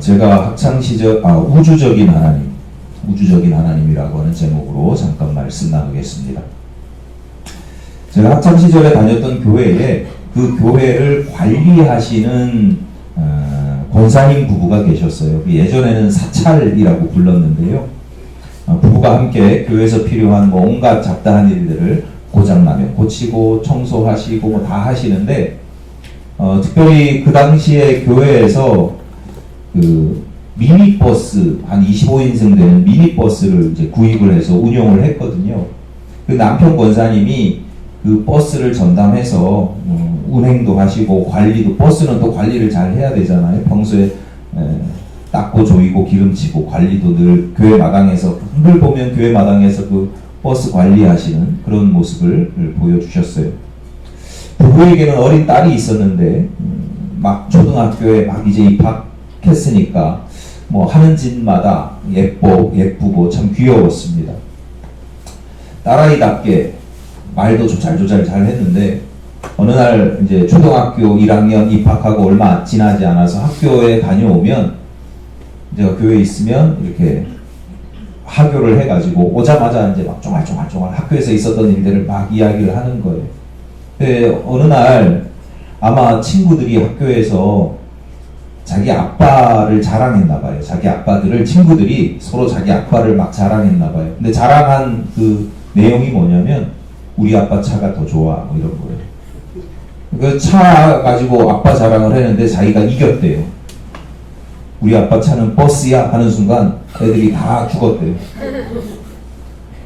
제가 학창시절 우주적인 하나님이라고 하는 제목으로 잠깐 말씀 나누겠습니다. 제가 학창시절에 다녔던 교회에 그 교회를 관리하시는 권사님 부부가 계셨어요. 예전에는 사찰이라고 불렀는데요. 부부가 함께 교회에서 필요한 온갖 잡다한 일들을 고장나면 고치고 청소하시고 다 하시는데 특별히 그 당시에 교회에서 그 미니버스 한 25인승 되는 미니버스를 이제 구입을 해서 운영을 했거든요. 그 남편 권사님이 그 버스를 전담해서 운행도 하시고 관리도, 버스는 또 관리를 잘 해야 되잖아요. 평소에 닦고 조이고 기름치고 관리도 늘 교회 마당에서, 늘 보면 교회 마당에서 그 버스 관리하시는 그런 모습을 보여주셨어요. 부부에게는 어린 딸이 있었는데 막 초등학교에 막 이제 입학했으니까 하는 짓마다 예쁘고 참 귀여웠습니다. 딸아이답게 말도 조잘조잘 잘 했는데 어느 날 이제 초등학교 1학년 입학하고 얼마 지나지 않아서 학교에 다녀오면 제가 교회에 있으면 이렇게 하교를 해가지고 오자마자 이제 막 쫑알쫑알 학교에서 있었던 일들을 막 이야기를 하는 거예요. 근데 어느 날 아마 친구들이 학교에서 자기 아빠를 자랑했나봐요. 자기 아빠들을 친구들이 서로 자기 아빠를 막 자랑했나봐요. 근데 자랑한 그 내용이 뭐냐면 우리 아빠 차가 더 좋아 이런 거예요. 그 차 가지고 아빠 자랑을 했는데 자기가 이겼대요. 우리 아빠 차는 버스야 하는 순간 애들이 다 죽었대요.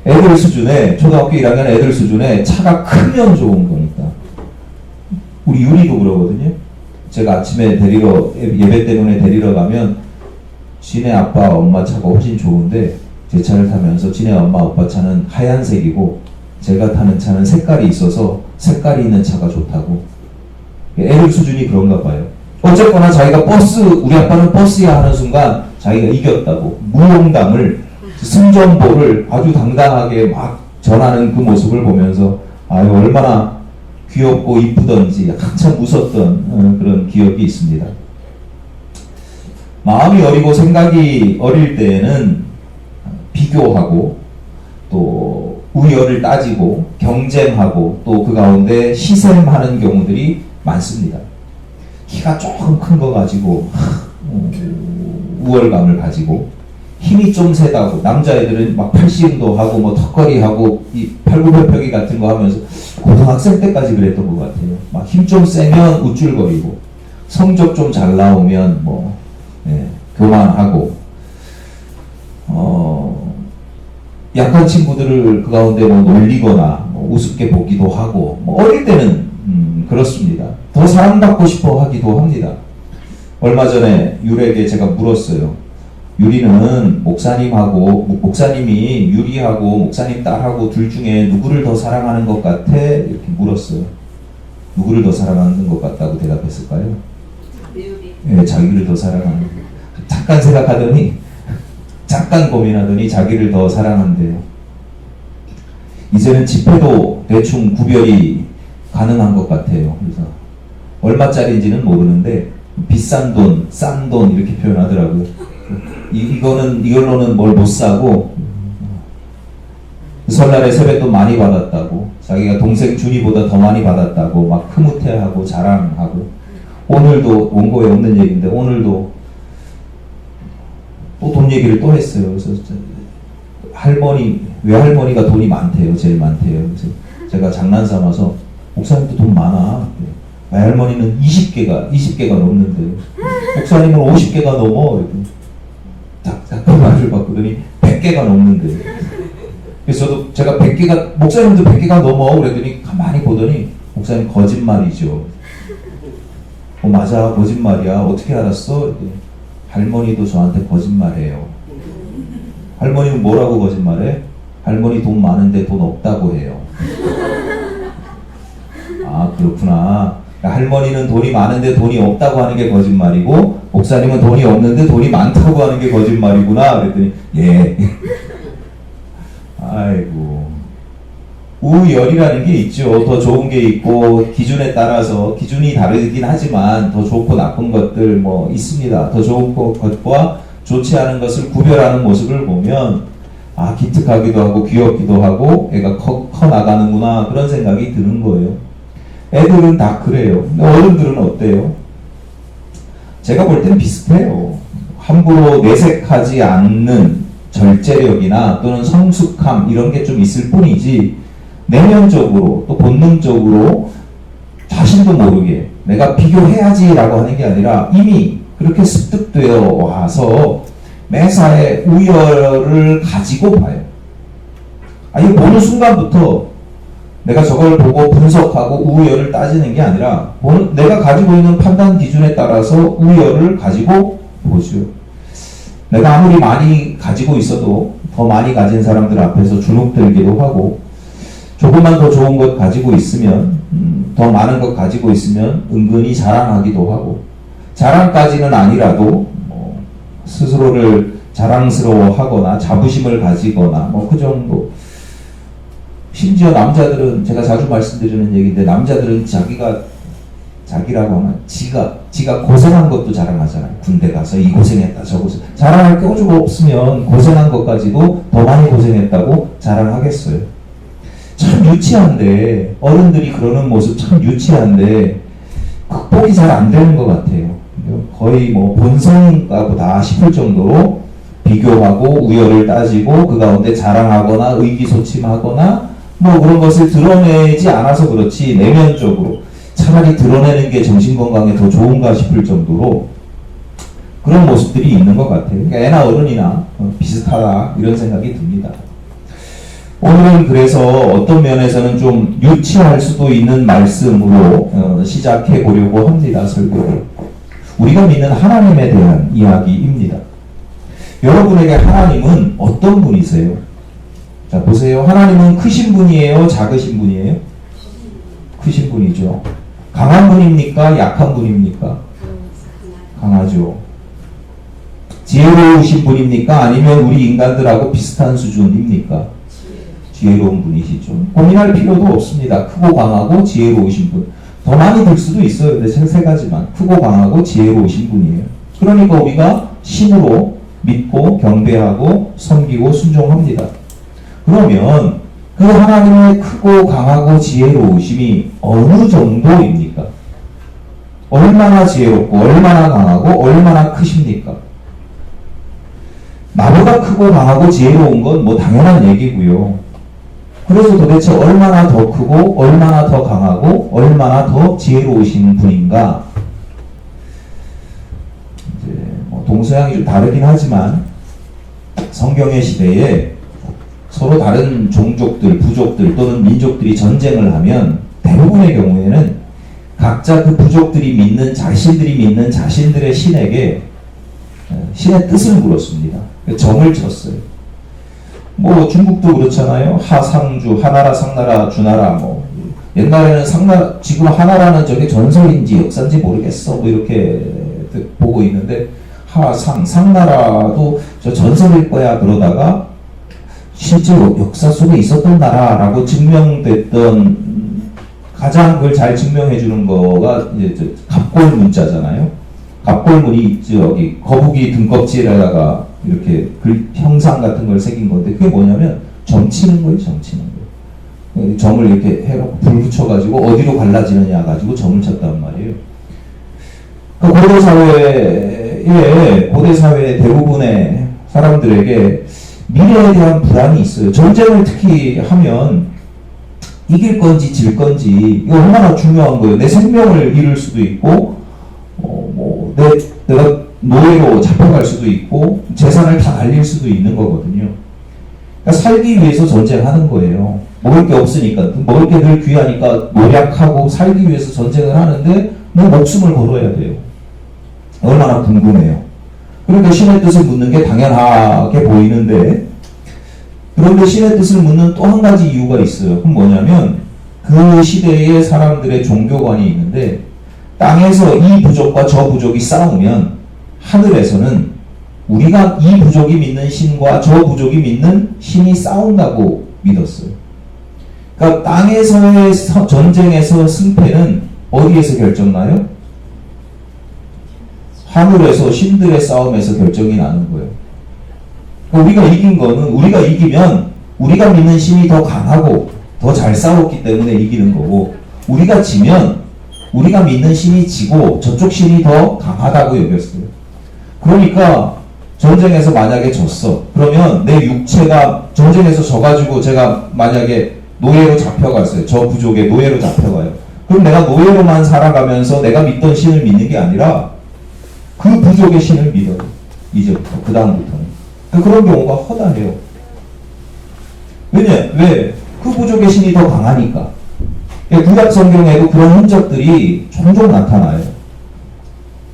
애들 수준에, 초등학교 1학년 애들 수준에 차가 크면 좋은 거니까. 우리 유리도 그러거든요. 제가 아침에 예배 때문에 데리러 가면 지네 아빠 엄마 차가 훨씬 좋은데 제 차를 타면서 지네 엄마 아빠 차는 하얀색이고 제가 타는 차는 색깔이 있어서 색깔이 있는 차가 좋다고. 애들 수준이 그런가 봐요. 어쨌거나 자기가 우리 아빠는 버스야 하는 순간 자기가 이겼다고 무용담을, 승전보를 아주 당당하게 막 전하는 그 모습을 보면서 얼마나 귀엽고 이쁘던지 한참 웃었던 그런 기억이 있습니다. 마음이 어리고 생각이 어릴 때에는 비교하고 또 우열을 따지고 경쟁하고 또 그 가운데 시샘하는 경우들이 많습니다. 키가 조금 큰 거 가지고 우월감을 가지고 힘이 좀 세다고, 남자애들은 막 팔씨름도 하고 턱걸이 하고 이 팔굽혀펴기 같은 거 하면서 고등학생 때까지 그랬던 것 같아요. 막 힘 좀 세면 우쭐거리고 성적 좀 잘 나오면 교만하고 약한 친구들을 그 가운데 놀리거나 우습게 보기도 하고 어릴 때는 그렇습니다. 더 사랑받고 싶어 하기도 합니다. 얼마 전에 유리에게 제가 물었어요. 유리는 목사님이 유리하고 목사님 딸하고 둘 중에 누구를 더 사랑하는 것 같아? 이렇게 물었어요. 누구를 더 사랑하는 것 같다고 대답했을까요? 유리. 네, 자기를 더 사랑하는 거. 잠깐 고민하더니 자기를 더 사랑한대요. 이제는 지폐도 대충 구별이 가능한 것 같아요. 그래서 얼마짜리인지는 모르는데 비싼 돈, 싼 돈 이렇게 표현하더라고요. 이걸로는 뭘 못 사고 설날에 세뱃돈 많이 받았다고, 자기가 동생 준이보다 더 많이 받았다고 막 흐뭇해하고 자랑하고, 오늘도 원고에 없는 얘기인데 오늘도 또 돈 얘기를 또 했어요. 그래서 외할머니가 돈이 많대요. 제일 많대요. 그래서 제가 장난삼아서 목사님도 돈 많아. 외할머니는 20개가 넘는데 목사님은 50개가 넘어. 잠깐 말을 바꾸더니 100개가 넘는데. 그래서 저도 제가 목사님도 100개가 넘어 그랬더니 가만히 보더니 목사님 거짓말이죠. 맞아, 거짓말이야. 어떻게 알았어? 할머니도 저한테 거짓말해요. 할머니는 뭐라고 거짓말해? 할머니 돈 많은데 돈 없다고 해요. 아, 그렇구나. 할머니는 돈이 많은데 돈이 없다고 하는 게 거짓말이고 목사님은 돈이 없는데 돈이 많다고 하는 게 거짓말이구나. 그랬더니 예. 아이고. 우열이라는 게 있죠. 더 좋은 게 있고 기준에 따라서 기준이 다르긴 하지만 더 좋고 나쁜 것들 뭐 있습니다. 더 좋은 것과 좋지 않은 것을 구별하는 모습을 보면 아 기특하기도 하고 귀엽기도 하고 애가 커 나가는구나 그런 생각이 드는 거예요. 애들은 다 그래요. 근데 어른들은 어때요? 제가 볼 때는 비슷해요. 함부로 내색하지 않는 절제력이나 또는 성숙함 이런 게 좀 있을 뿐이지 내면적으로 또 본능적으로 자신도 모르게 내가 비교해야지라고 하는 게 아니라 이미 그렇게 습득되어 와서 매사에 우열을 가지고 봐요. 이 보는 순간부터 내가 저걸 보고 분석하고 우열을 따지는 게 아니라 내가 가지고 있는 판단 기준에 따라서 우열을 가지고 보죠. 내가 아무리 많이 가지고 있어도 더 많이 가진 사람들 앞에서 주눅들기도 하고 조금만 더 좋은 것 가지고 있으면 더 많은 것 가지고 있으면 은근히 자랑하기도 하고 자랑까지는 아니라도 스스로를 자랑스러워하거나 자부심을 가지거나 그 정도. 심지어 남자들은 제가 자주 말씀드리는 얘기인데 남자들은 자기라고 하면 지가 고생한 것도 자랑하잖아요. 군대 가서 이 고생했다 저 고생. 자랑할 게 오죽 없으면 고생한 것까지도 더 많이 고생했다고 자랑하겠어요. 참 유치한데 어른들이 그러는 모습 참 유치한데 극복이 잘 안 되는 것 같아요. 거의 본성인가 보다 싶을 정도로 비교하고 우열을 따지고 그 가운데 자랑하거나 의기소침하거나 그런 것을 드러내지 않아서 그렇지 내면적으로 차라리 드러내는 게 정신건강에 더 좋은가 싶을 정도로 그런 모습들이 있는 것 같아요. 그러니까 애나 어른이나 비슷하다 이런 생각이 듭니다. 오늘은 그래서 어떤 면에서는 좀 유치할 수도 있는 말씀으로 시작해 보려고 합니다. 설교를. 우리가 믿는 하나님에 대한 이야기입니다. 여러분에게 하나님은 어떤 분이세요? 자 보세요. 하나님은 크신 분이에요? 작으신 분이에요? 크신 분이죠. 강한 분입니까? 약한 분입니까? 강하죠. 지혜로우신 분입니까? 아니면 우리 인간들하고 비슷한 수준입니까? 지혜로운 분이시죠. 고민할 필요도 없습니다. 크고 강하고 지혜로우신 분. 더 많이 들 수도 있어요. 근데 세 가지만. 크고 강하고 지혜로우신 분이에요. 그러니까 우리가 신으로 믿고 경배하고 섬기고 순종합니다. 그러면 그 하나님의 크고 강하고 지혜로우심이 어느 정도입니까? 얼마나 지혜롭고 얼마나 강하고 얼마나 크십니까? 나보다 크고 강하고 지혜로운 건 당연한 얘기고요. 그래서 도대체 얼마나 더 크고 얼마나 더 강하고 얼마나 더 지혜로우신 분인가? 이제 동서양이 좀 다르긴 하지만 성경의 시대에 서로 다른 종족들, 부족들 또는 민족들이 전쟁을 하면 대부분의 경우에는 각자 그 부족들이 믿는 자신들이 믿는 자신들의 신에게 신의 뜻을 물었습니다. 정을 쳤어요. 중국도 그렇잖아요. 하상주, 하나라, 상나라, 주나라. 옛날에는 상나라, 지금 하나라는 저게 전설인지 역사인지 모르겠어. 이렇게 보고 있는데 하상, 상나라도 저 전설일 거야 그러다가 실제로 역사 속에 있었던 나라라고 증명됐던 가장 그걸 잘 증명해주는 거가 이제 갑골 문자잖아요. 갑골문이 여기 거북이 등껍질에다가 이렇게 형상 같은 걸 새긴 건데 그게 뭐냐면 점 치는 거예요. 점 치는 거예요. 점을 이렇게 해갖고 불 붙여가지고 어디로 갈라지느냐 가지고 점을 쳤단 말이에요. 고대 사회의 대부분의 사람들에게 미래에 대한 불안이 있어요. 전쟁을 특히 하면 이길 건지 질 건지 이거 얼마나 중요한 거예요. 내 생명을 잃을 수도 있고 내가 노예로 잡혀갈 수도 있고 재산을 다 날릴 수도 있는 거거든요. 그러니까 살기 위해서 전쟁하는 거예요. 먹을 게 없으니까 먹을 게 늘 귀하니까 노력하고 살기 위해서 전쟁을 하는데 목숨을 걸어야 돼요. 얼마나 궁금해요. 그러니까 신의 뜻을 묻는 게 당연하게 보이는데 그런데 신의 뜻을 묻는 또 한 가지 이유가 있어요. 그럼 뭐냐면 그 시대의 사람들의 종교관이 있는데 땅에서 이 부족과 저 부족이 싸우면 하늘에서는 우리가 이 부족이 믿는 신과 저 부족이 믿는 신이 싸운다고 믿었어요. 그러니까 땅에서의 전쟁에서 승패는 어디에서 결정나요? 하늘에서 신들의 싸움에서 결정이 나는 거예요. 그러니까 우리가 이기면 우리가 믿는 신이 더 강하고 더 잘 싸웠기 때문에 이기는 거고, 우리가 지면 우리가 믿는 신이 지고 저쪽 신이 더 강하다고 여겼어요. 그러니까 전쟁에서 만약에 졌어. 그러면 내 육체가 전쟁에서 져가지고 제가 만약에 노예로 잡혀갔어요. 저 부족의 노예로 잡혀가요. 그럼 내가 노예로만 살아가면서 내가 믿던 신을 믿는 게 아니라 그 부족의 신을 믿어요. 이제부터, 그 다음부터는. 그런 경우가 허다해요. 왜? 그 부족의 신이 더 강하니까. 구약 성경에도 그런 흔적들이 종종 나타나요.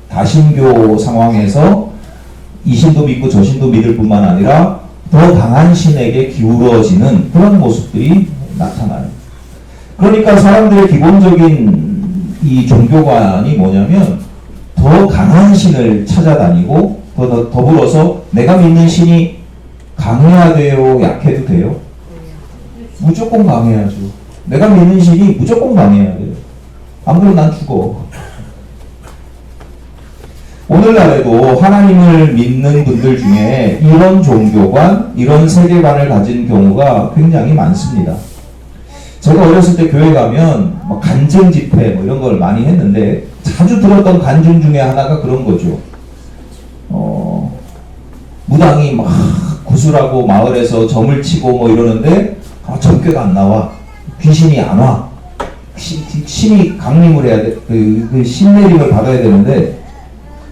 다신교 상황에서 이 신도 믿고 저 신도 믿을 뿐만 아니라 더 강한 신에게 기울어지는 그런 모습들이 나타나요. 그러니까 사람들의 기본적인 이 종교관이 뭐냐면 더 강한 신을 찾아다니고 더불어서 내가 믿는 신이 강해야 돼요? 약해도 돼요? 무조건 강해야죠. 내가 믿는 신이 무조건 강해야 돼요. 안 그러면 난 죽어. 오늘날에도 하나님을 믿는 분들 중에 이런 종교관, 이런 세계관을 가진 경우가 굉장히 많습니다. 제가 어렸을 때 교회 가면 뭐 간증 집회 뭐 이런 걸 많이 했는데 자주 들었던 간증 중에 하나가 그런 거죠. 무당이 막 구슬하고 마을에서 점을 치고 뭐 이러는데 전교가 안 나와. 귀신이 안 와. 신이 강림을 해야 돼. 그 신내림을 받아야 되는데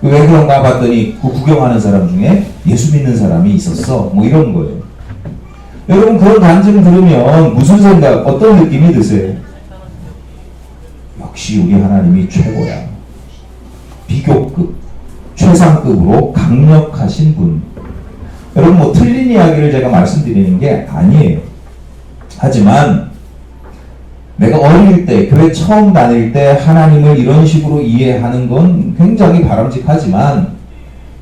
왜 그런가 봤더니 그 구경하는 사람 중에 예수 믿는 사람이 있었어. 뭐 이런 거예요. 여러분 그런 간증 들으면 무슨 생각, 어떤 느낌이 드세요? 역시 우리 하나님이 최고야. 비교급, 최상급으로 강력하신 분. 여러분 뭐 틀린 이야기를 제가 말씀드리는 게 아니에요. 하지만 내가 어릴 때, 교회 처음 다닐 때 하나님을 이런 식으로 이해하는 건 굉장히 바람직하지만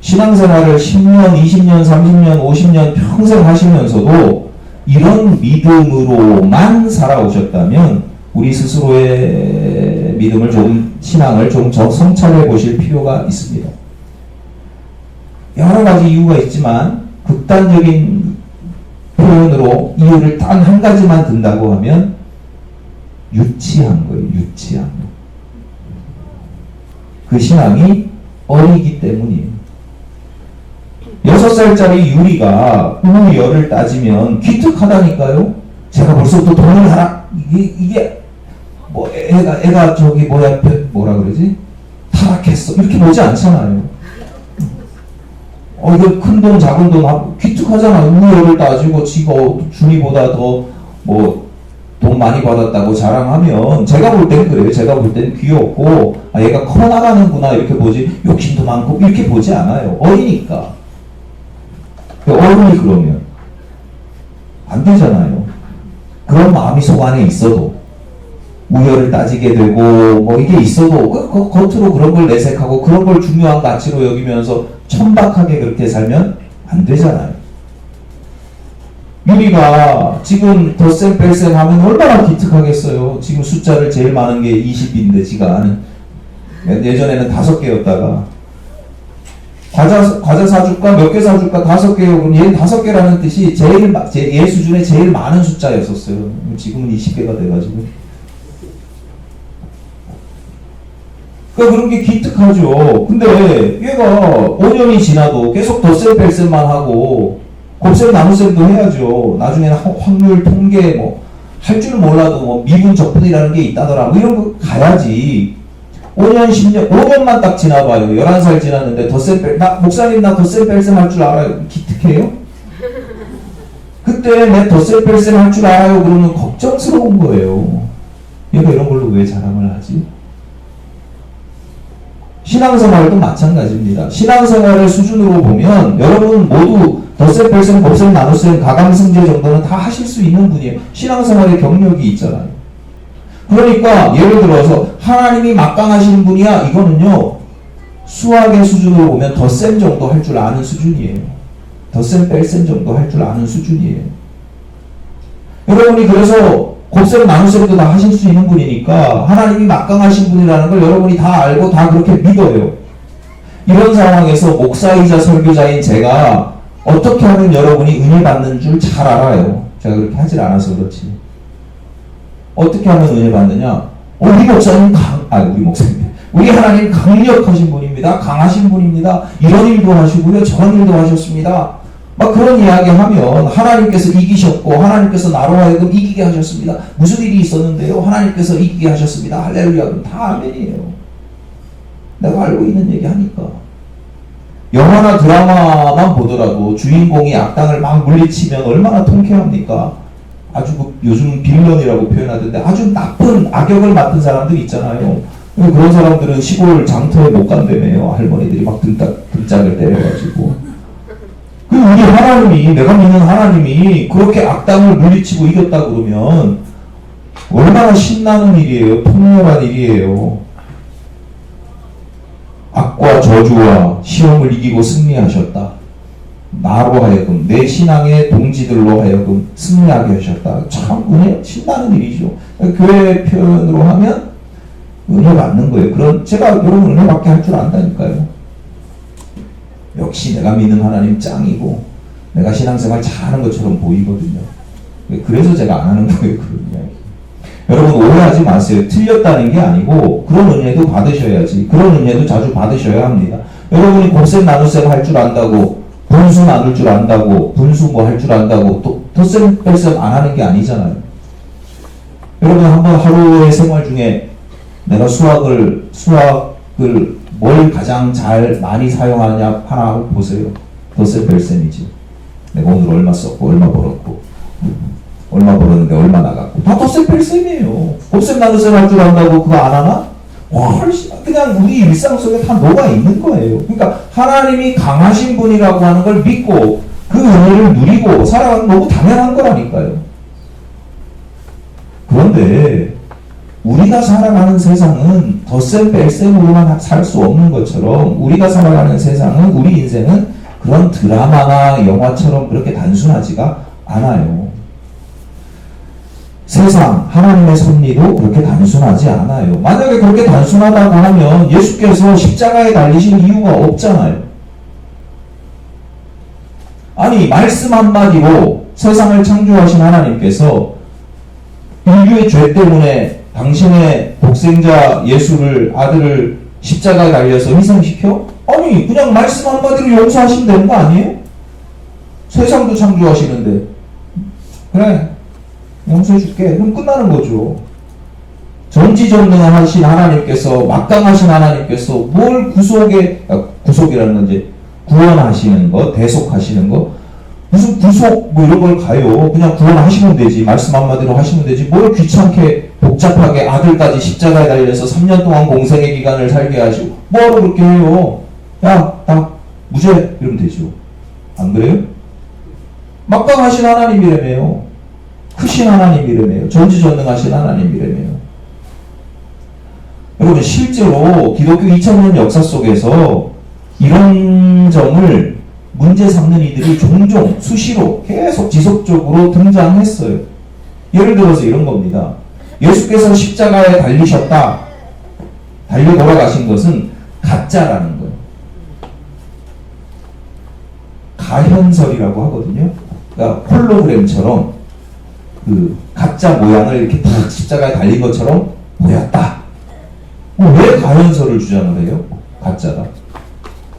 신앙생활을 10년, 20년, 30년, 50년 평생 하시면서도 이런 믿음으로만 살아오셨다면 우리 스스로의 믿음을 조금, 신앙을 좀 성찰해 보실 필요가 있습니다. 여러 가지 이유가 있지만 극단적인 표현으로 이유를 단 한 가지만 든다고 하면 유치한 거예요. 유치한 거. 그 신앙이 어리기 때문이에요. 6살짜리 유리가 우열을 따지면 기특하다니까요. 제가 벌써부터 돈을 하나, 이게 뭐 애가 저기 뭐라 그러지? 타락했어. 이렇게 보지 않잖아요. 이거 큰 돈, 작은 돈, 기특하잖아요. 우열을 따지고 지가 준이보다 더 돈 많이 받았다고 자랑하면 제가 볼 땐 그래요. 제가 볼 땐 귀엽고 얘가 커나가는구나 이렇게 보지, 욕심도 많고 이렇게 보지 않아요. 어리니까. 어른이 그러면 안 되잖아요. 그런 마음이 속 안에 있어도 우열을 따지게 되고 뭐 이게 있어도 겉으로 그런 걸 내색하고 그런 걸 중요한 가치로 여기면서 천박하게 그렇게 살면 안 되잖아요. 유리가 지금 덧셈 뺄셈 하면 얼마나 기특하겠어요. 지금 숫자를 제일 많은 게 20인데 지가 아는, 예전에는 5개였다가 과자 사줄까? 몇 개 사줄까? 5개요. 그럼 얘는 5개라는 뜻이 얘 수준에 제일 많은 숫자였었어요. 지금은 20개가 돼가지고. 그러니까 그런 게 기특하죠. 근데 얘가 5년이 지나도 계속 덧셈 뺄셈만 하고 곱셈 나눗셈도 해야죠. 나중에는 확률 통계 할 줄 몰라도 미분 적분이라는 게 있다더라. 이런 거 가야지. 5년, 10년, 5년만 딱 지나봐요. 11살 지났는데 목사님 나 덧셈 뺄셈 할 줄 알아요. 기특해요? 그때 내 덧셈 뺄셈 할 줄 알아요. 그러면 걱정스러운 거예요. 얘가 이런 걸로 왜 자랑을 하지? 신앙생활도 마찬가지입니다. 신앙생활을 수준으로 보면 여러분 모두 덧셈, 뺄셈, 곱셈, 나눗셈, 가강승제 정도는 다 하실 수 있는 분이에요. 신앙생활의 경력이 있잖아요. 그러니까 예를 들어서 하나님이 막강하신 분이야, 이거는요 수학의 수준으로 보면 덧셈 정도 할 줄 아는 수준이에요. 덧셈, 뺄셈 정도 할 줄 아는 수준이에요. 여러분이 그래서 곱셈 나눗셈도 다 하실 수 있는 분이니까 하나님이 막강하신 분이라는 걸 여러분이 다 알고 다 그렇게 믿어요. 이런 상황에서 목사이자 설교자인 제가 어떻게 하면 여러분이 은혜 받는 줄 잘 알아요. 제가 그렇게 하질 않아서 그렇지. 어떻게 하면 은혜 받느냐? 우리 목사님 우리 목사님. 우리 하나님 강력하신 분입니다. 강하신 분입니다. 이런 일도 하시고요. 저런 일도 하셨습니다. 막 그런 이야기 하면 하나님께서 이기셨고 하나님께서 나로 하여금 이기게 하셨습니다. 무슨 일이 있었는데요? 하나님께서 이기게 하셨습니다. 할렐루야. 그럼 다 아멘이에요. 내가 알고 있는 얘기 하니까. 영화나 드라마만 보더라도 주인공이 악당을 막 물리치면 얼마나 통쾌합니까? 아주 요즘 빌런이라고 표현하던데 아주 나쁜 악역을 맡은 사람들 있잖아요. 그런 사람들은 시골 장터에 못 간다며요. 할머니들이 막 등짝을 때려가지고. 우리 하나님이, 내가 믿는 하나님이 그렇게 악당을 물리치고 이겼다 그러면 얼마나 신나는 일이에요. 통렬한 일이에요. 악과 저주와 시험을 이기고 승리하셨다. 나로 하여금, 내 신앙의 동지들로 하여금 승리하게 하셨다. 참 은혜, 신나는 일이죠. 교회 표현으로 하면 은혜 받는 거예요. 제가 여러분 은혜 받게 할 줄 안다니까요. 역시 내가 믿는 하나님 짱이고 내가 신앙생활 잘하는 것처럼 보이거든요. 그래서 제가 안 하는 거예요. 그런 이야기. 여러분 오해하지 마세요. 틀렸다는 게 아니고 그런 은혜도 받으셔야지. 그런 은혜도 자주 받으셔야 합니다. 여러분이 곱셈 나눗셈 할 줄 안다고, 분수 나눌 줄 안다고, 분수 뭐 할 줄 안다고 또 덧셈 뺄셈 안 하는 게 아니잖아요. 여러분 한번 하루의 생활 중에 내가 수학을 뭘 가장 많이 사용하냐 하나 보세요. 덧셈 뺄셈이지. 내가 오늘 얼마 썼고 얼마 벌었고 얼마 벌었는데 얼마 나갔고 다 덧셈 뺄셈이에요. 곱셈 나눗셈 할 줄 안다고 그거 안 하나? 그냥 우리 일상 속에 다 녹아 있는 거예요. 그러니까 하나님이 강하신 분이라고 하는 걸 믿고 그 은혜를 누리고 살아가는 너무 당연한 거라니까요. 그런데 우리가 살아가는 세상은 덧셈 뺄셈으로만 살 수 없는 것처럼 우리가 살아가는 세상은, 우리 인생은 그런 드라마나 영화처럼 그렇게 단순하지가 않아요. 세상, 하나님의 섭리도 그렇게 단순하지 않아요. 만약에 그렇게 단순하다고 하면 예수께서 십자가에 달리실 이유가 없잖아요. 아니, 말씀 한마디로 세상을 창조하신 하나님께서 인류의 죄 때문에 당신의 독생자 예수를, 아들을 십자가에 달려서 희생시켜? 아니, 그냥 말씀 한마디로 용서하시면 되는 거 아니에요? 세상도 창조하시는데 그래, 용서해줄게. 그럼 끝나는 거죠. 전지전능하신 하나님께서, 막강하신 하나님께서 뭘 구속이라는 건 이제 구원하시는 거, 대속하시는 거, 무슨 구속 뭐 이런 걸 가요. 그냥 구원하시면 되지. 말씀 한마디로 하시면 되지. 뭘 귀찮게 복잡하게 아들까지 십자가에 달려서 3년 동안 공생의 기간을 살게 하시고 뭐하러 그렇게 해요. 야, 나 무죄 이러면 되죠. 안 그래요? 막강하신 하나님이라며요. 크신 하나님이라며요. 전지전능하신 하나님이라며요. 여러분 실제로 기독교 2000년 역사 속에서 이런 점을 문제 삼는 이들이 종종 수시로 계속 지속적으로 등장했어요. 예를 들어서 이런 겁니다. 예수께서 십자가에 달리셨다, 달려 돌아가신 것은 가짜라는 거예요. 가현설이라고 하거든요. 그러니까 홀로그램처럼 그 가짜 모양을 이렇게 딱 십자가에 달린 것처럼 보였다. 왜 가현설을 주장을 해요? 가짜다.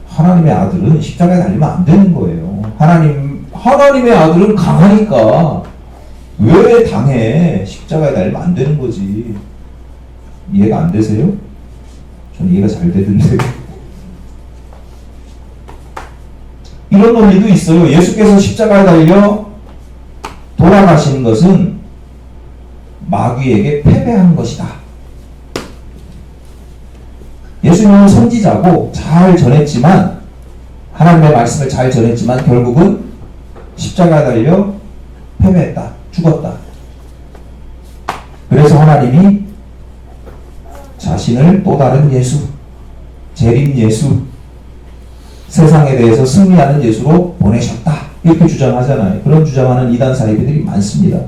하나님의 아들은 십자가에 달리면 안 되는 거예요. 하나님의 아들은 강하니까 왜 당해? 십자가에 달리면 안 되는 거지. 이해가 안 되세요? 저는 이해가 잘 되던데. 이런 논리도 있어요. 예수께서 십자가에 달려 돌아가신 것은 마귀에게 패배한 것이다. 예수님은 선지자고 잘 전했지만, 하나님의 말씀을 잘 전했지만 결국은 십자가에 달려 패배했다. 죽었다. 그래서 하나님이 자신을 또 다른 예수, 재림 예수, 세상에 대해서 승리하는 예수로 보내셨다. 이렇게 주장하잖아요. 그런 주장하는 이단 사이비들이 많습니다.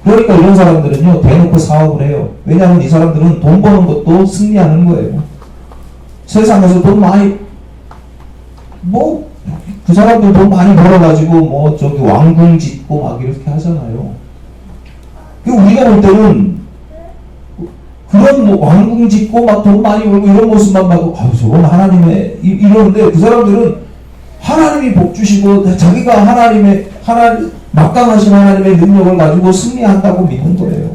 그러니까 이런 사람들은요, 대놓고 사업을 해요. 왜냐하면 이 사람들은 돈 버는 것도 승리하는 거예요. 세상에서 돈 많이, 그 사람들 돈 많이 벌어가지고, 저기 왕궁 짓고 막 이렇게 하잖아요. 우리가 볼 때는, 그런 왕궁 짓고 막 돈 많이 벌고 이런 모습만 봐도, 저건 하나님의, 이러는데 그 사람들은 하나님이 복 주시고, 자기가 막강하신 하나님의 능력을 가지고 승리한다고 믿는 거예요.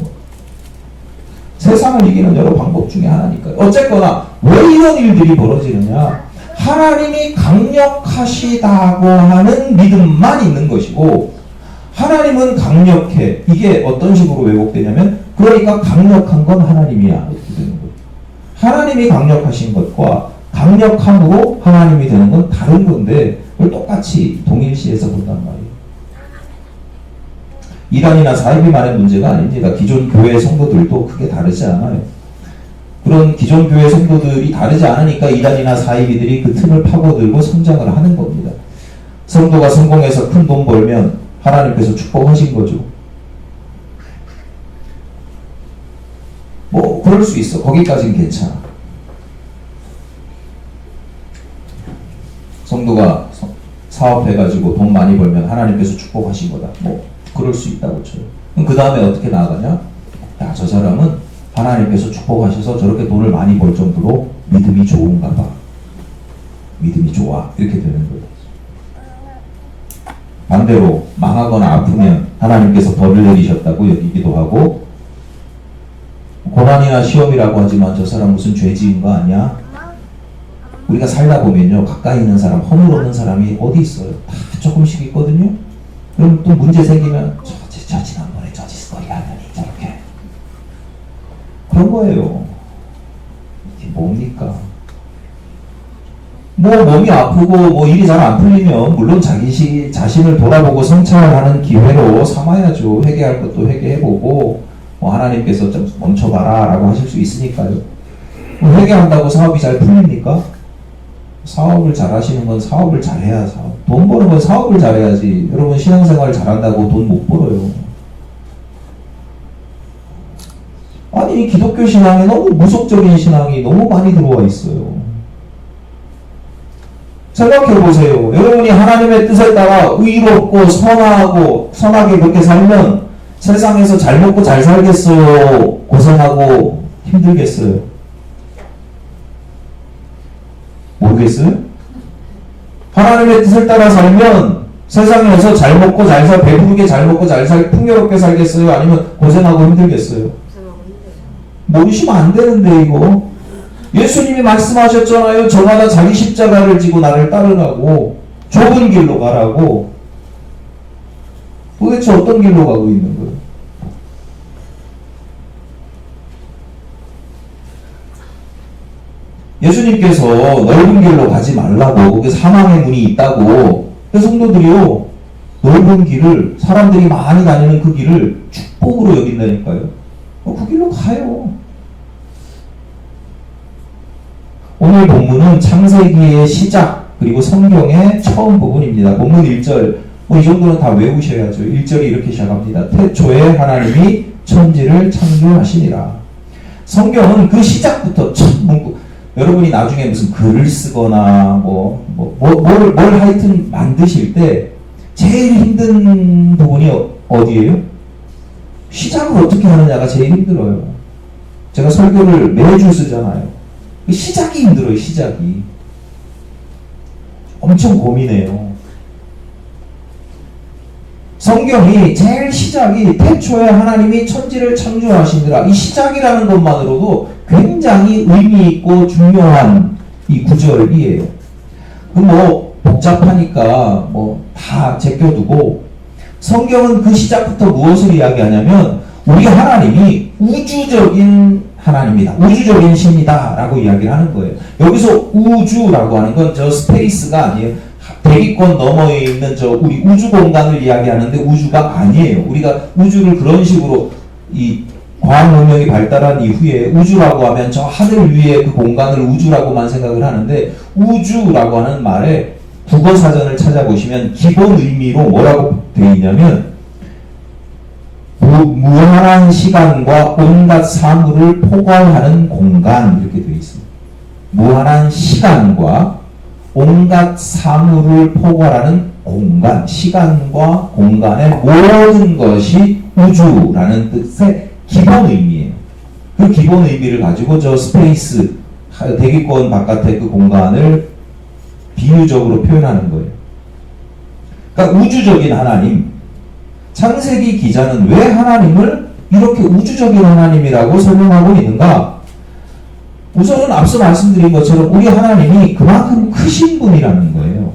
세상을 이기는 여러 방법 중에 하나니까요. 어쨌거나 왜 이런 일들이 벌어지느냐? 하나님이 강력하시다고 하는 믿음만 있는 것이고, 하나님은 강력해. 이게 어떤 식으로 왜곡되냐면, 그러니까 강력한 건 하나님이야. 이렇게 되는 거예요. 하나님이 강력하신 것과 강력함으로 하나님이 되는 건 다른 건데, 그걸 똑같이 동일시해서 본단 말이에요. 이단이나 사이비만의 문제가 아닙니다. 기존 교회 성도들도 크게 다르지 않아요. 그런 기존 교회 성도들이 다르지 않으니까 이단이나 사이비들이 그 틈을 파고들고 성장을 하는 겁니다. 성도가 성공해서 큰 돈 벌면 하나님께서 축복하신 거죠. 그럴 수 있어. 거기까지는 괜찮아. 성도가 사업해가지고 돈 많이 벌면 하나님께서 축복하신 거다. 그럴 수 있다고 쳐요. 그럼 그 다음에 어떻게 나아가냐? 야, 저 사람은 하나님께서 축복하셔서 저렇게 돈을 많이 벌 정도로 믿음이 좋은가 봐. 믿음이 좋아. 이렇게 되는 거예요. 반대로 망하거나 아프면 하나님께서 벌을 내리셨다고 여기기도 하고, 고난이나 시험이라고 하지만 저 사람 무슨 죄 지은 거 아니야? 우리가 살다 보면요, 가까이 있는 사람, 허물 없는 사람이 어디 있어요? 다 조금씩 있거든요. 그럼 또 문제 생기면 저 지난번에 저 짓거리 하더니 저렇게, 그런 거예요. 이게 뭡니까? 몸이 아프고 일이 잘 안 풀리면 물론 자신을 돌아보고 성찰하는 기회로 삼아야죠. 회개할 것도 회개해보고, 하나님께서 좀 멈춰봐라 라고 하실 수 있으니까요. 회개한다고 사업이 잘 풀립니까? 사업을 잘 하시는 건 사업을 잘 해야 돈 버는 건 사업을 잘 해야지. 여러분 신앙생활 잘한다고 돈 못 벌어요. 아니, 기독교 신앙에 너무 무속적인 신앙이 너무 많이 들어와 있어요. 생각해보세요. 여러분이 하나님의 뜻에 따라 의롭고 선하게 그렇게 살면 세상에서 잘 먹고 잘 살겠어요? 고생하고 힘들겠어요? 모르겠어요? 하나님의 뜻을 따라 살면 세상에서 잘 먹고 잘 배부르게 잘 먹고 잘 풍요롭게 살겠어요? 아니면 고생하고 힘들겠어요? 모르시면 안 되는데, 이거. 예수님이 말씀하셨잖아요. 저마다 자기 십자가를 지고 나를 따르라고. 좁은 길로 가라고. 도대체 어떤 길로 가고 있는 거예요? 예수님께서 넓은 길로 가지 말라고, 거기 사망의 문이 있다고. 그 성도들이요, 넓은 길을, 사람들이 많이 다니는 그 길을 축복으로 여긴다니까요. 그 길로 가요. 오늘 본문은 창세기의 시작, 그리고 성경의 처음 부분입니다. 본문 1절, 이 정도는 다 외우셔야죠. 1절이 이렇게 시작합니다. 태초에 하나님이 천지를 창조하시니라. 성경은 그 시작부터 첫 문구, 여러분이 나중에 무슨 글을 쓰거나 뭘 하여튼 만드실 때 제일 힘든 부분이 어디예요? 시작을 어떻게 하느냐가 제일 힘들어요. 제가 설교를 매주 쓰잖아요. 시작이 힘들어요. 시작이 엄청 고민해요. 성경이 제일 시작이 태초에 하나님이 천지를 창조하시니라, 이 시작이라는 것만으로도 굉장히 의미 있고 중요한 이 구절이에요. 복잡하니까 다 제껴두고, 성경은 그 시작부터 무엇을 이야기하냐면 우리 하나님이 우주적인 하나님이다, 우주적인 신이다 라고 이야기를 하는 거예요. 여기서 우주라고 하는 건 저 스페이스가 아니에요. 대기권 너머에 있는 저 우리 우주 공간을 이야기하는데 우주가 아니에요. 우리가 우주를 그런 식으로 이 과학 문명이 발달한 이후에 우주라고 하면 저 하늘 위에 그 공간을 우주라고만 생각을 하는데, 우주라고 하는 말에 국어 사전을 찾아보시면 기본 의미로 뭐라고 되어 있냐면 무한한 시간과 온갖 사물을 포괄하는 공간 이렇게 되어 있습니다. 무한한 시간과 온갖 사물을 포괄하는 공간, 시간과 공간의 모든 것이 우주라는 뜻의 기본 의미예요. 그 기본 의미를 가지고 저 스페이스, 대기권 바깥의 그 공간을 비유적으로 표현하는 거예요. 그러니까 우주적인 하나님, 창세기 기자는 왜 하나님을 이렇게 우주적인 하나님이라고 설명하고 있는가? 우선은 앞서 말씀드린 것처럼 우리 하나님이 그만큼 크신 분이라는 거예요.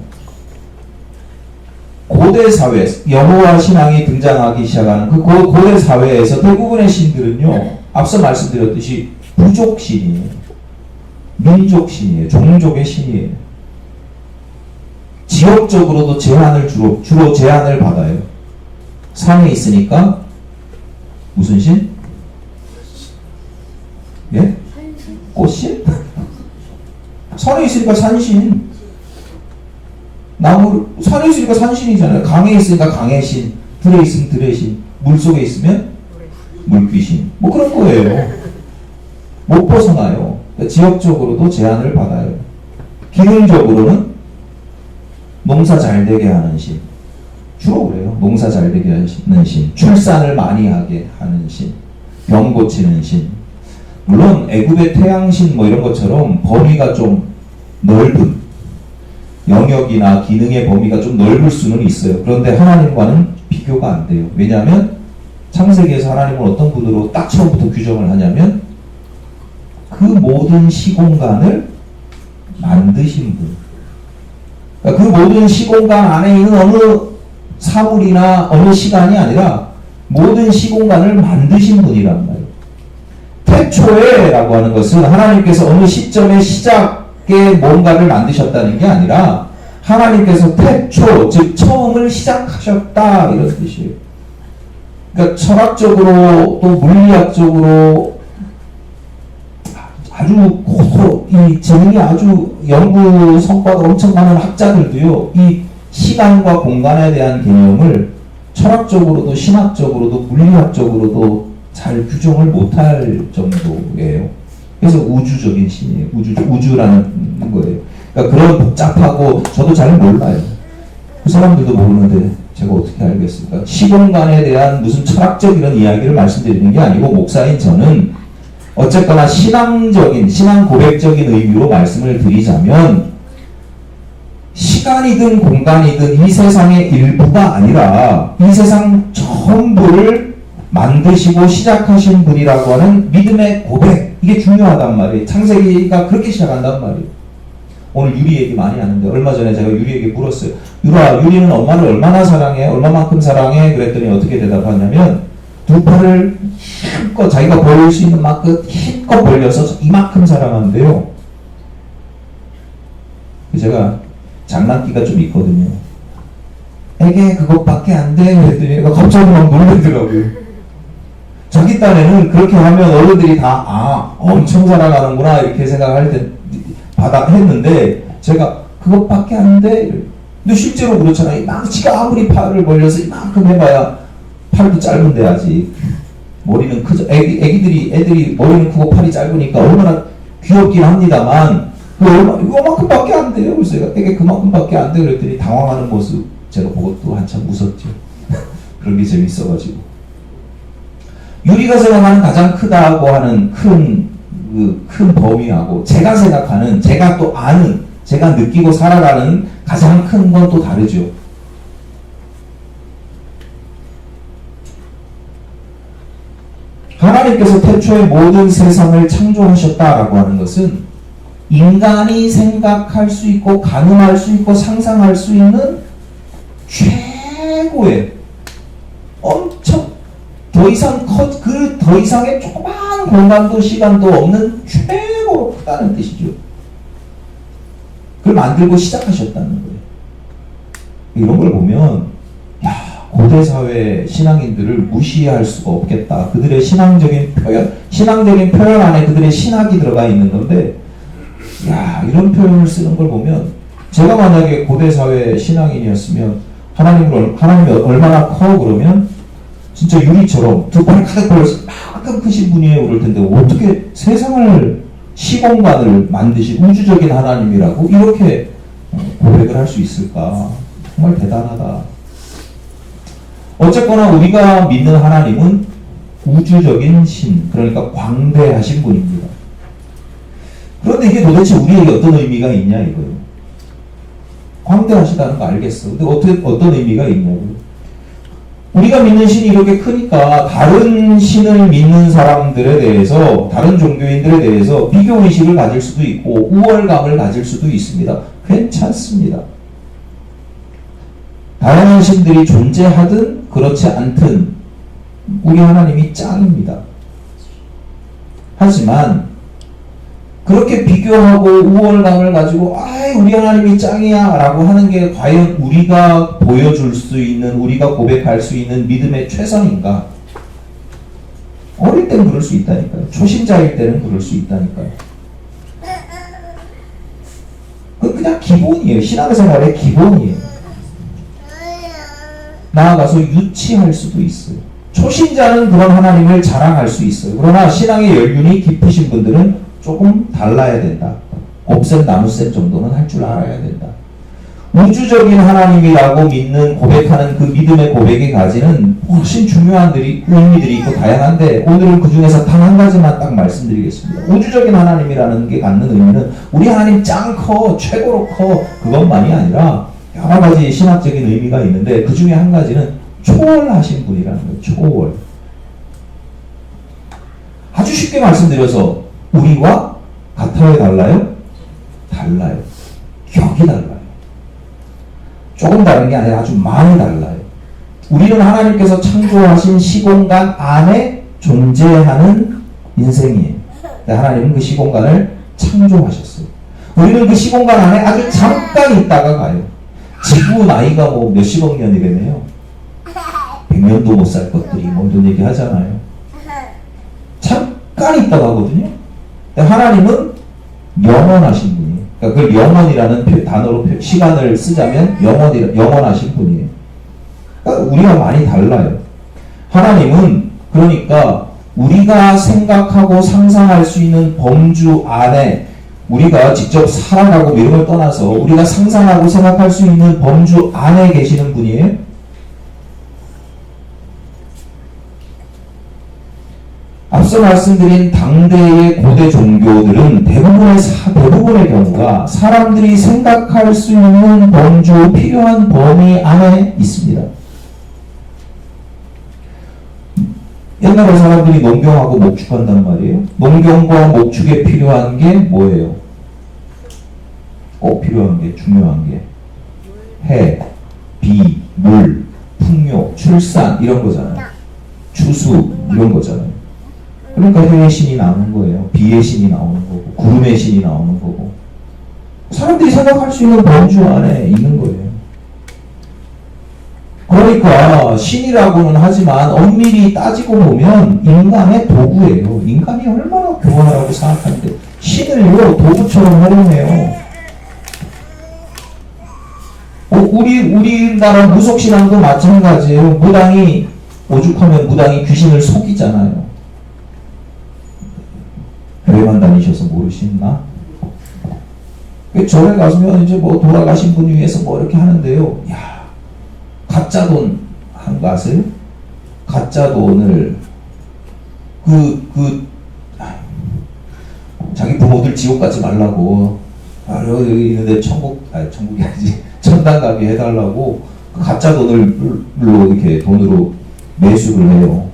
고대 사회, 여호와 신앙이 등장하기 시작하는 그 고대 사회에서 대부분의 신들은요, 앞서 말씀드렸듯이 부족 신이에요. 민족 신이에요. 종족의 신이에요. 지역적으로도 주로 제한을 받아요. 산에 있으니까 무슨 신? 예? 꽃신? 산에 있으니까 산신. 산에 있으니까 산신이잖아요. 강에 있으니까 강의 신, 들에 있으면 들의 신, 물 속에 있으면 물귀신. 뭐 그런 거예요. 못 벗어나요. 지역적으로도 제한을 받아요. 기능적으로는 농사 잘 되게 하는 신. 주로 그래요. 농사 잘 되게 하는 신. 출산을 많이 하게 하는 신. 병 고치는 신. 물론 애굽의 태양신 뭐 이런 것처럼 범위가 좀 넓은 영역이나 기능의 범위가 좀 넓을 수는 있어요. 그런데 하나님과는 비교가 안 돼요. 왜냐하면 창세기에서 하나님은 어떤 분으로 딱 처음부터 규정을 하냐면 그 모든 시공간을 만드신 분. 그러니까 그 모든 시공간 안에 있는 어느 사물이나 어느 시간이 아니라 모든 시공간을 만드신 분이란 말이에요. 태초에 라고 하는 것은 하나님께서 어느 시점에 시작에 뭔가를 만드셨다는 게 아니라 하나님께서 태초, 즉 처음을 시작하셨다 이런 뜻이에요. 그러니까 철학적으로 또 물리학적으로 아주 이 재능이 아주 연구 성과가 엄청 많은 학자들도요, 이 시간과 공간에 대한 개념을 철학적으로도 신학적으로도 물리학적으로도 잘 규정을 못할 정도예요. 그래서 우주적인 신이에요. 우주라는 거예요. 그러니까 그런 복잡하고 저도 잘 몰라요. 그 사람들도 모르는데 제가 어떻게 알겠습니까? 시공간에 대한 무슨 철학적 이런 이야기를 말씀드리는 게 아니고 목사인 저는 어쨌거나 신앙 고백적인 의미로 말씀을 드리자면 시간이든 공간이든 이 세상의 일부가 아니라 이 세상 전부를 만드시고 시작하신 분이라고 하는 믿음의 고백, 이게 중요하단 말이에요. 창세기가 그렇게 시작한단 말이에요. 오늘 유리 얘기 많이 하는데 얼마 전에 제가 유리에게 물었어요. 유라, 유리는 엄마를 얼마나 사랑해? 얼마만큼 사랑해? 그랬더니 어떻게 대답하냐면 두 팔을 힘껏 자기가 벌릴 수 있는 만큼 힘껏 벌려서 이만큼 사랑한대요. 제가 장난기가 좀 있거든요. 애게 그것밖에 안 돼. 그랬더니 얘가 갑자기 막 놀라더라고요. 자기 딴에는 그렇게 하면 어른들이 다 엄청 사랑하는구나 이렇게 생각할 때 했는데 제가 그것밖에 안 돼. 근데 실제로 그렇잖아요. 지가 아무리 팔을 벌려서 이만큼 해봐야 팔도 짧은데 아직 머리는 크죠. 애들이 머리는 크고 팔이 짧으니까 얼마나 귀엽긴 합니다만 이거만큼밖에 안 돼요. 그래서 제가 애게 그만큼밖에 안 돼. 그랬더니 당황하는 모습 제가 보고 또 한참 웃었죠. 그런 게 재밌어가지고. 유리가 생각하는 가장 크다고 하는 큰 범위하고 제가 생각하는, 제가 또 아는, 제가 느끼고 살아가는 가장 큰 건 또 다르죠. 하나님께서 태초에 모든 세상을 창조하셨다라고 하는 것은 인간이 생각할 수 있고 가늠할 수 있고 상상할 수 있는 최고의 엄청 더 이상의 조그마한 공간도 시간도 없는 최고로 크다는 뜻이죠. 그걸 만들고 시작하셨다는 거예요. 이런 걸 보면 고대사회 신앙인들을 무시할 수가 없겠다. 그들의 신앙적인 표현 안에 그들의 신학이 들어가 있는 건데 이런 표현을 쓰는 걸 보면 제가 만약에 고대사회 신앙인이었으면 하나님이 얼마나 커 그러면 진짜 유리처럼 두 팔이 가득 벌려서 약간 크신 분이에요. 그럴 텐데 어떻게 세상을 시공간을 만드신 우주적인 하나님이라고 이렇게 고백을 할 수 있을까? 정말 대단하다. 어쨌거나 우리가 믿는 하나님은 우주적인 신, 그러니까 광대하신 분입니다. 그런데 이게 도대체 우리에게 어떤 의미가 있냐 이거예요. 광대하시다는 거 알겠어. 근데 어떤 의미가 있냐고요. 우리가 믿는 신이 이렇게 크니까 다른 신을 믿는 사람들에 대해서, 다른 종교인들에 대해서 비교의식을 가질 수도 있고 우월감을 가질 수도 있습니다. 괜찮습니다. 다양한 신들이 존재하든 그렇지 않든 우리 하나님이 짱입니다. 하지만 그렇게 비교하고 우월감을 가지고 우리 하나님이 짱이야 라고 하는 게 과연 우리가 보여줄 수 있는, 우리가 고백할 수 있는 믿음의 최선인가? 어릴 때는 그럴 수 있다니까요. 초신자일 때는 그럴 수 있다니까요. 그건 그냥 기본이에요. 신앙생활의 기본이에요. 나아가서 유치할 수도 있어요. 초신자는 그런 하나님을 자랑할 수 있어요. 그러나 신앙의 연륜이 깊으신 분들은 조금 달라야 된다. 곱셈 나눗셈 정도는 할 줄 알아야 된다. 우주적인 하나님이라고 믿는, 고백하는 그 믿음의 고백이 가지는 훨씬 중요한 의미들이 있고 다양한데 오늘은 그 중에서 단 한 가지만 딱 말씀드리겠습니다. 우주적인 하나님이라는 게 갖는 의미는 우리 하나님 짱 커, 최고로 커, 그것만이 아니라 여러 가지 신학적인 의미가 있는데 그 중에 한 가지는 초월하신 분이라는 거예요. 초월. 아주 쉽게 말씀드려서 우리와 같아요, 달라요? 달라요. 격이 달라요. 조금 다른 게 아니라 아주 많이 달라요. 우리는 하나님께서 창조하신 시공간 안에 존재하는 인생이에요. 하나님은 그 시공간을 창조하셨어요. 우리는 그 시공간 안에 아주 잠깐 있다가 가요. 지구 나이가 뭐 몇십억 년이래네요. 100년도 못 살 것들이 뭐 이런 얘기 하잖아요. 잠깐 있다가 가거든요. 하나님은 영원하신 분이에요. 그러니까 그걸 영원이라는 단어로 시간을 쓰자면 영원하신 분이에요. 그러니까 우리가 많이 달라요. 하나님은 그러니까 우리가 생각하고 상상할 수 있는 범주 안에, 우리가 직접 살아가고 이런 걸 떠나서 우리가 상상하고 생각할 수 있는 범주 안에 계시는 분이에요. 앞서 말씀드린 당대의 고대 종교들은 대부분의 경우가 사람들이 생각할 수 있는 범주, 필요한 범위 안에 있습니다. 옛날에 사람들이 농경하고 목축한단 말이에요. 농경과 목축에 필요한 게 뭐예요? 꼭 필요한 게, 중요한 게 해, 비, 물, 풍요, 출산 이런 거잖아요. 추수 이런 거잖아요. 그러니까 해의 신이 나오는 거예요. 비의 신이 나오는 거고, 구름의 신이 나오는 거고. 사람들이 생각할 수 있는 범주 안에 있는 거예요. 그러니까 신이라고는 하지만 엄밀히 따지고 보면 인간의 도구예요. 인간이 얼마나 교활하고 생각하는데 신을요 도구처럼 활용해요. 우리나라 무속신앙도 마찬가지예요. 무당이 오죽하면 무당이 귀신을 속이잖아요. 교회만 다니셔서 모르시나? 절에 가시면 이제 뭐 돌아가신 분 위해서 뭐 이렇게 하는데요. 야, 가짜 돈 한 거 아세요? 가짜 돈을 자기 부모들 지옥 가지 말라고 여기 있는데 천국이 아니지 천당 가게 해달라고 그 가짜 돈으로 이렇게 돈으로 매수를 해요.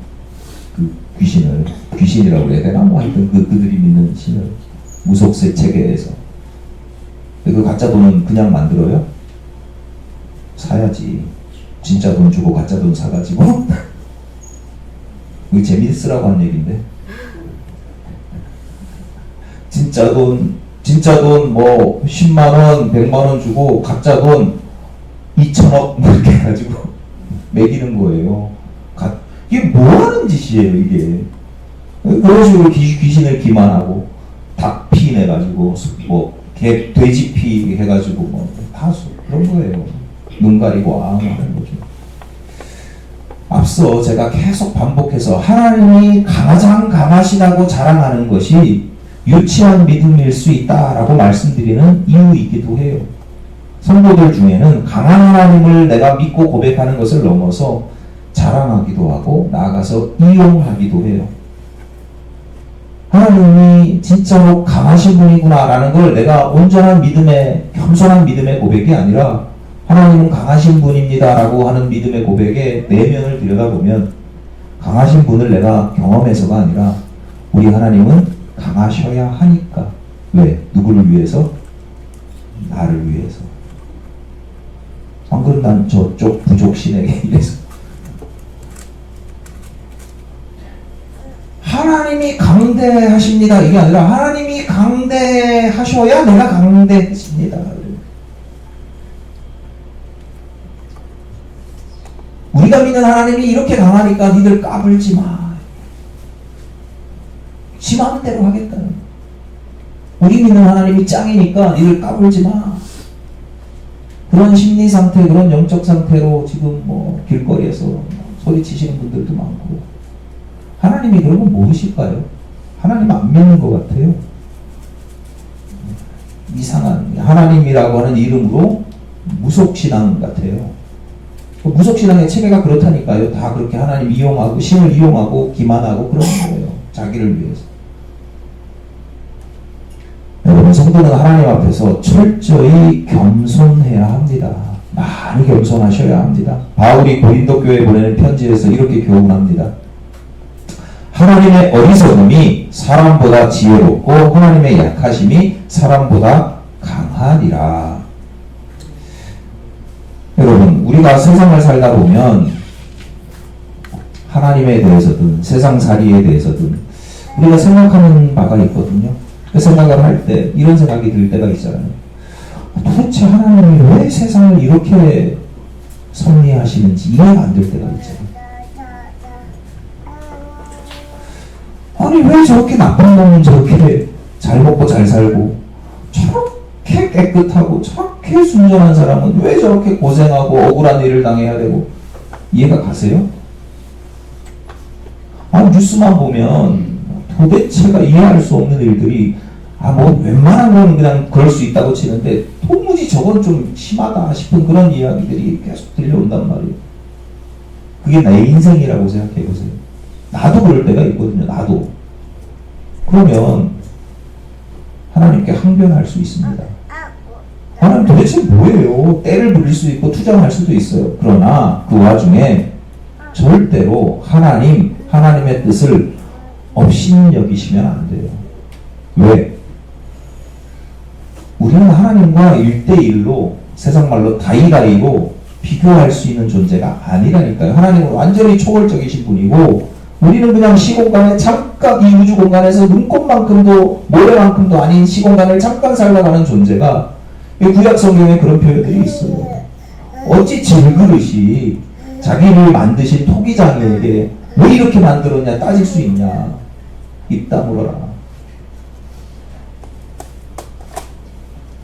그 귀신이라고 해야 되나? 뭐 하여튼 그들이 믿는 신을 무속세 체계에서. 그 가짜 돈은 그냥 만들어요? 사야지. 진짜 돈 주고 가짜 돈 사가지고. 이게 재밌으라고 한 얘기인데. 진짜 돈 뭐 10만원, 100만원 주고 가짜 돈 2천억 이렇게 해가지고 매기는 거예요. 이게 뭐 하는 짓이에요, 이게. 그런 식으로 귀신을 기만하고, 닭 피 내가지고, 뭐, 돼지 피 해가지고, 뭐, 다 그런 거예요. 눈 가리고 하는 거죠. 앞서 제가 계속 반복해서 하나님이 가장 강하시다고 자랑하는 것이 유치한 믿음일 수 있다라고 말씀드리는 이유이기도 해요. 성도들 중에는 강한 하나님을 내가 믿고 고백하는 것을 넘어서 자랑하기도 하고 나아가서 이용하기도 해요. 하나님이 진짜로 강하신 분이구나라는 걸 내가 온전한 믿음의, 겸손한 믿음의 고백이 아니라 하나님은 강하신 분입니다라고 하는 믿음의 고백의 내면을 들여다보면 강하신 분을 내가 경험해서가 아니라 우리 하나님은 강하셔야 하니까. 왜? 누구를 위해서? 나를 위해서. 안 그럼 난 저쪽 부족신에게 이래서. 하나님이 강대하십니다. 이게 아니라 하나님이 강대하셔야 내가 강대하십니다. 우리가 믿는 하나님이 이렇게 강하니까 니들 까불지 마. 지 마음대로 하겠다는. 우리 믿는 하나님이 짱이니까 니들 까불지 마. 그런 심리 상태, 그런 영적 상태로 지금 뭐 길거리에서 소리치시는 분들도 많고. 하나님이 그러면 무엇일까요? 하나님 안 믿는 것 같아요. 이상한 하나님이라고 하는 이름으로 무속신앙 같아요. 무속신앙의 체계가 그렇다니까요. 다 그렇게 하나님 이용하고 신을 이용하고 기만하고 그러는 거예요. 자기를 위해서. 여러분, 성도는 하나님 앞에서 철저히 겸손해야 합니다. 많이 겸손하셔야 합니다. 바울이 고린도 교회에 보내는 편지에서 이렇게 교훈합니다. 하나님의 어리석음이 사람보다 지혜롭고 하나님의 약하심이 사람보다 강하니라. 여러분, 우리가 세상을 살다 보면 하나님에 대해서든 세상살이에 대해서든 우리가 생각하는 바가 있거든요. 그 생각을 할 때 이런 생각이 들 때가 있잖아요. 도대체 하나님이 왜 세상을 이렇게 섭리하시는지 이해가 안 될 때가 있잖아요. 아니 왜 저렇게 나쁜 놈은 저렇게 잘 먹고 잘 살고 저렇게 깨끗하고 저렇게 순전한 사람은 왜 저렇게 고생하고 억울한 일을 당해야 되고. 이해가 가세요? 뉴스만 보면 도대체가 이해할 수 없는 일들이 뭐 웬만한 건 그냥 그럴 수 있다고 치는데 도무지 저건 좀 심하다 싶은 그런 이야기들이 계속 들려온단 말이에요. 그게 내 인생이라고 생각해보세요. 나도 그럴 때가 있거든요. 나도. 그러면 하나님께 항변할 수 있습니다. 하나님 도대체 뭐예요? 때를 부릴 수 있고 투정할 수도 있어요. 그러나 그 와중에 절대로 하나님의 뜻을 업신여기시면 안 돼요. 왜? 우리는 하나님과 1대1로 세상 말로 다이다이로 비교할 수 있는 존재가 아니라니까요. 하나님은 완전히 초월적이신 분이고 우리는 그냥 시공간에 잠깐 이 우주 공간에서 눈곱만큼도 모래만큼도 아닌 시공간을 잠깐 살아가는 존재가 구약 성경에 그런 표현들이 있어요. 어찌 질그릇이 자기를 만드신 토기장에게 왜 이렇게 만들었냐 따질 수 있냐. 입 다물어라.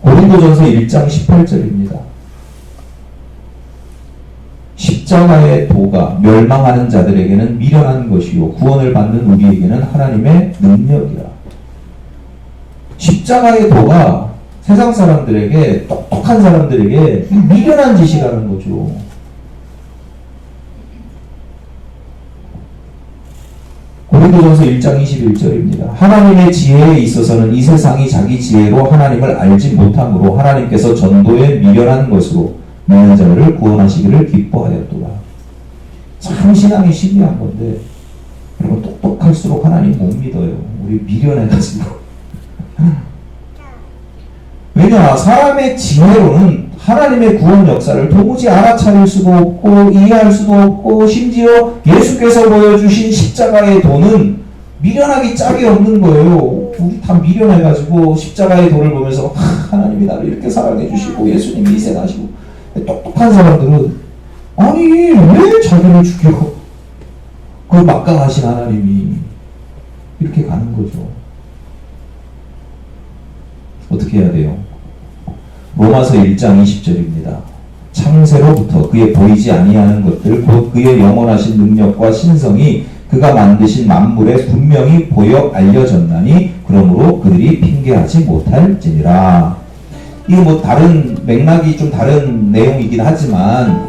고린도전서 1장 18절입니다. 십자가의 도가 멸망하는 자들에게는 미련한 것이요 구원을 받는 우리에게는 하나님의 능력이라. 십자가의 도가 세상 사람들에게, 똑똑한 사람들에게 미련한 짓이라는 거죠. 고린도전서 1장 21절입니다. 하나님의 지혜에 있어서는 이 세상이 자기 지혜로 하나님을 알지 못함으로 하나님께서 전도에 미련한 것으로 믿는 자를 구원하시기를 기뻐하였도다. 참 신앙이 신비한 건데 여러분, 똑똑할수록 하나님 못 믿어요. 우리 미련해가지고. 왜냐? 사람의 지혜로는 하나님의 구원 역사를 도무지 알아차릴 수도 없고 이해할 수도 없고 심지어 예수께서 보여주신 십자가의 도는 미련하기 짝이 없는 거예요. 우리 다 미련해가지고 십자가의 도를 보면서 하나님이 나를 이렇게 사랑해 주시고 예수님이 희생하시고. 똑똑한 사람들은 아니 왜 자기를 죽여? 그 막강하신 하나님이 이렇게 가는 거죠. 어떻게 해야 돼요? 로마서 1장 20절입니다. 창세로부터 그의 보이지 아니하는 것들 곧 그의 영원하신 능력과 신성이 그가 만드신 만물에 분명히 보여 알려졌나니 그러므로 그들이 핑계하지 못할지니라. 이거 뭐 다른 맥락이 좀 다른 내용이긴 하지만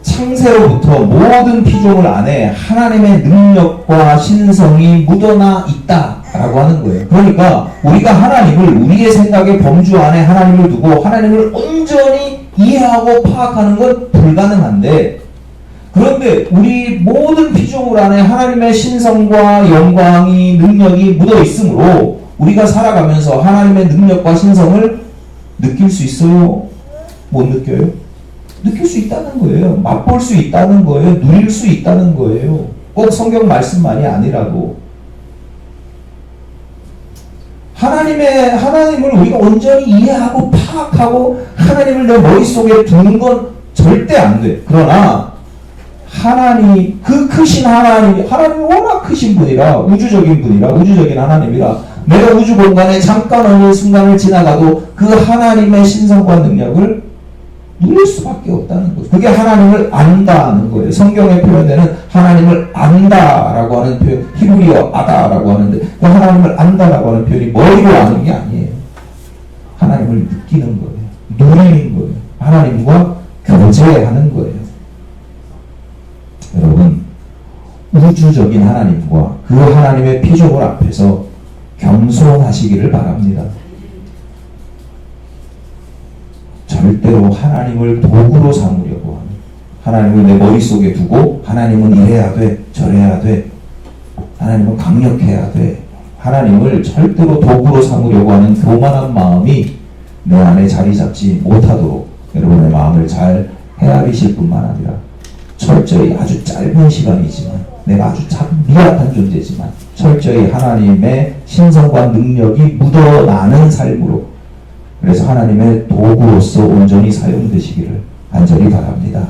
창세로부터 모든 피조물 안에 하나님의 능력과 신성이 묻어나 있다라고 하는 거예요. 그러니까 우리가 하나님을 우리의 생각의 범주 안에 하나님을 두고 하나님을 온전히 이해하고 파악하는 건 불가능한데, 그런데 우리 모든 피조물 안에 하나님의 신성과 영광이 능력이 묻어 있으므로 우리가 살아가면서 하나님의 능력과 신성을 느낄 수 있어요? 못 느껴요? 느낄 수 있다는 거예요. 맛볼 수 있다는 거예요. 누릴 수 있다는 거예요. 꼭 성경 말씀만이 아니라도 하나님을 우리가 온전히 이해하고 파악하고 하나님을 내 머릿속에 두는 건 절대 안 돼. 그러나 하나님, 그 크신 하나님이 워낙 크신 분이라, 우주적인 분이라, 우주적인 하나님이라, 내가 우주 공간에 잠깐 어느 순간을 지나가도 그 하나님의 신성과 능력을 누릴 수밖에 없다는 거죠. 그게 하나님을 안다는 거예요. 성경에 표현되는 하나님을 안다라고 하는 표현, 히브리어 아다라고 하는데, 그 하나님을 안다라고 하는 표현이 머리로 아는 게 아니에요. 하나님을 느끼는 거예요. 누리는 거예요. 하나님과 교제하는 거예요. 여러분, 우주적인 하나님과 그 하나님의 피조물 앞에서 겸손하시기를 바랍니다. 절대로 하나님을 도구로 삼으려고 하는, 하나님을 내 머릿속에 두고 하나님은 이래야 돼, 저래야 돼, 하나님은 강력해야 돼, 하나님을 절대로 도구로 삼으려고 하는 교만한 마음이 내 안에 자리 잡지 못하도록 여러분의 마음을 잘 헤아리실 뿐만 아니라 철저히 아주 짧은 시간이지만, 내가 아주 참 미약한 존재지만 철저히 하나님의 신성과 능력이 묻어나는 삶으로, 그래서 하나님의 도구로서 온전히 사용되시기를 간절히 바랍니다.